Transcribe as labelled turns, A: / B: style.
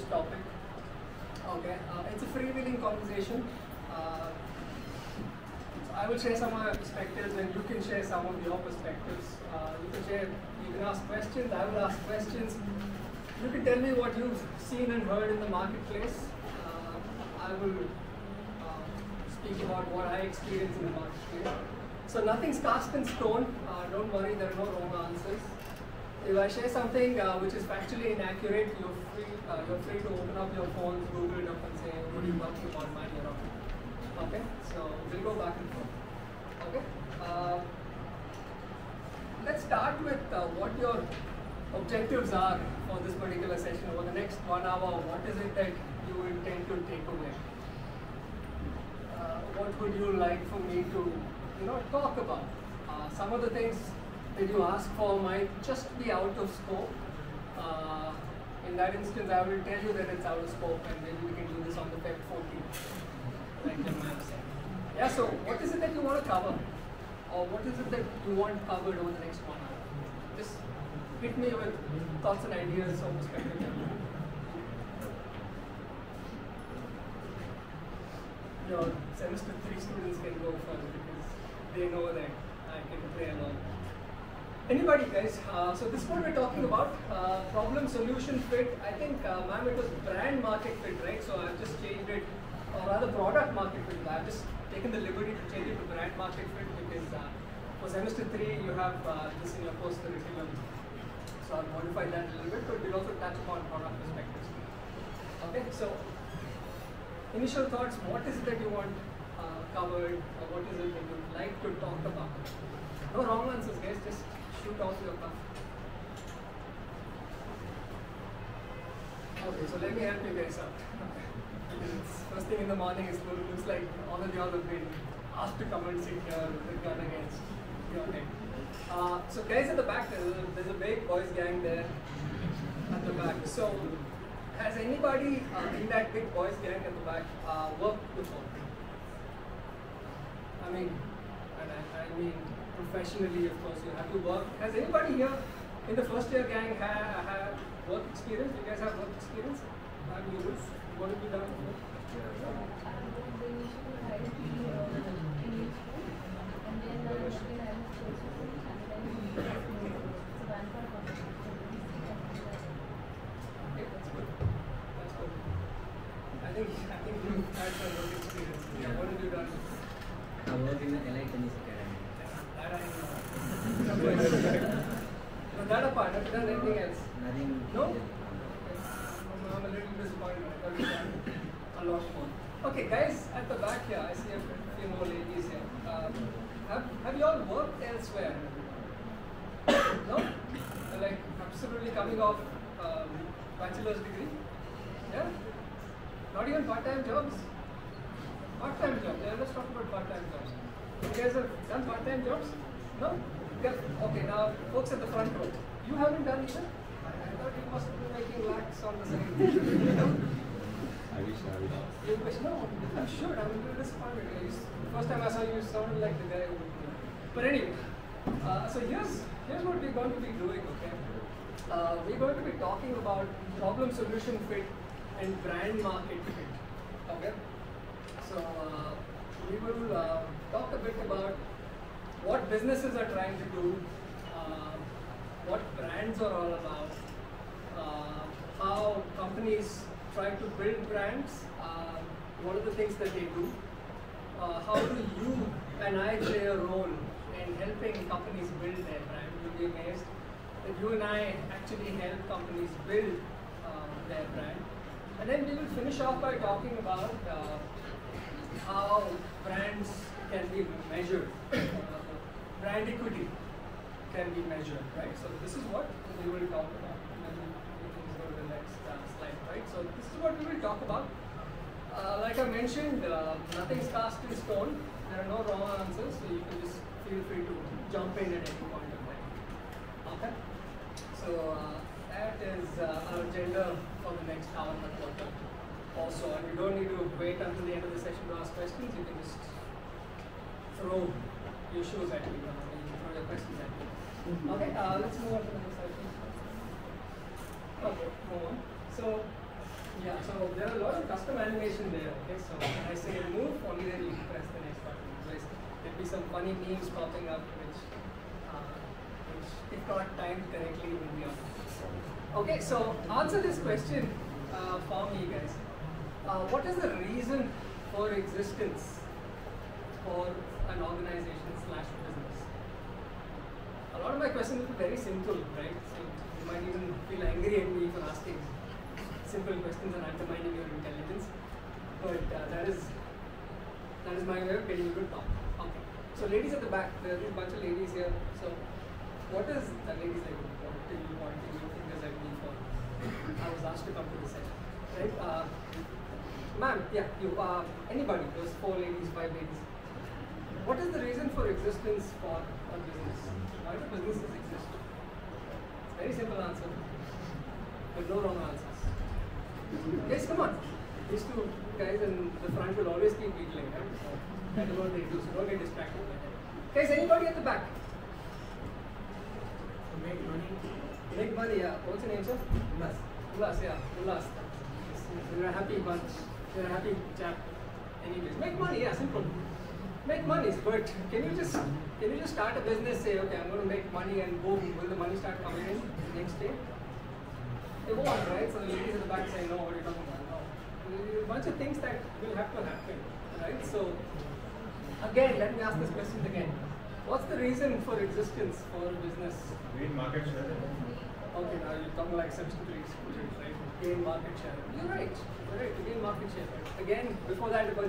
A: this topic. Okay, it's a freewheeling conversation. So I will share some of my perspectives, and you can share some of your perspectives. You can ask questions. I will ask questions. You can tell me what you've seen and heard in the marketplace. I will speak about what I experienced in the marketplace. So nothing's cast in stone. Don't worry, there are no wrong answers. If I share something which is factually inaccurate, you're free to open up your phone, Google it up and say, what are you talking about, man, you're wrong. Okay, so we'll go back and forth. Okay, let's start with what your objectives are for this particular session. Over the next 1 hour, what is it that you intend to take away? What would you like for me to, talk about? Some of the things that you ask for might just be out of scope. In that instance, I will tell you that it's out of scope, and maybe we can do this on the Feb 14th, like your ma'am said. Yeah, so what is it that you want to cover? Or what is it that you want covered over the next 1 hour? Just hit me with thoughts and ideas or perspective. Your semester 3 students can go further because they know that I can play along. Anybody, guys? So this is what we're talking about, problem solution fit. I think, ma'am, it was brand market fit, right? So I've just changed it, or rather product market fit. I've just taken the liberty to change it to brand market fit because for semester 3 you have this in your course curriculum. So I'll modify that a little bit, but we'll also touch upon product perspectives. Okay, so initial thoughts, what is it that you want covered, or what is it that you'd like to talk about? No wrong answers, guys, just shoot off your cuff. Okay, so let me help you guys out. Because it's first thing in the morning, it looks like all of y'all have been asked to come and sit here with the gun against your head. So guys at the back, there's a big boys gang there at the back. So has anybody in that big boys gang at the back worked before? I mean professionally, of course, you have to work. Has anybody here in the first year gang have work experience? Do you guys have work experience? Have you? What have you done before? I think you've had some work experience. Yeah. What have you done?
B: I work in the LI Tennis Academy.
A: That I know. No, that apart, have you done anything else?
B: Nothing.
A: No? I'm a little disappointed. I thought you done a lot more. Okay, guys at the back here, I see a few more ladies here. Have you all worked elsewhere? No? Like absolutely coming off bachelor's degree? Yeah? Not even part-time jobs? Part-time jobs. Yeah, let's talk about part-time jobs. You guys have done part-time jobs? No? Yeah. Okay, now folks at the front row. You haven't done either? I thought you must be making lakhs on the side.
C: I wish.
A: You wish? No, I'm sure. I'm a little disappointed. First time I saw you, you sounded like the guy who would do it. But anyway, so here's what we're going to be doing, okay? We're going to be talking about problem solution fit and brand market fit, okay? So we will talk a bit about what businesses are trying to do, what brands are all about, how companies try to build brands, what are the things that they do, how do you and I play a role in helping companies build their brand. You'll be amazed that you and I actually help companies build their brand. And then we will finish off by talking about how brands can be measured, brand equity can be measured, right? So this is what we will talk about. And then we can go to the next slide, right? So this is what we will talk about. Like I mentioned, nothing's cast in stone. There are no wrong answers, so you can just feel free to jump in at any point of time. Okay? So that is our agenda for the next hour and a quarter. Also, and you don't need to wait until the end of the session to ask questions. You can just throw your shoes at me, you can throw your questions at me. Okay, let's move on to the next slide. Okay, move on. So Yeah, so there are a lot of custom animation there. Okay, so when I say move, only then you press the next button. Otherwise, there'll be some funny memes popping up, which if not timed correctly, will be on. Okay, so answer this question for me, guys. What is the reason for existence for an organization slash business? A lot of my questions will be very simple, right? So you might even feel angry at me for asking simple questions and undermining your intelligence. But that is my way of getting you to talk. Okay. So ladies at the back, there are a bunch of ladies here. So what is the ladies like? What do you want to your fingers at me for? I was asked to come to this side. Right? Ma'am, yeah, you anybody, those 4 ladies, 5 ladies. What is the reason for existence for a business? Why do businesses exist? It's a very simple answer. But no wrong answers. Guys, come on. These 2 guys in the front will always keep giggling, right? So that is what they do, so don't get distracted by that. Guys, anybody at the back?
B: Make money.
A: Make money, yeah. What's your name, sir?
B: Plus.
A: Ullas, yeah. Ullas. You're a happy bunch. You're a happy chap. Anyways, make money, yeah, simple. Make money, but can you just start a business, say, okay, I'm going to make money and boom, will the money start coming in the next day? It won't, right? So the ladies at the back say, no, what are you talking about? No. There are a bunch of things that will have to happen, right? So, again, let me ask this question again. What's the reason for existence for a business?
C: Gain market share.
A: Okay, now you're talking like substitute exclusions, right? Gain market share. You're right. You're right. To gain market share. Right? Again, before that, a bunch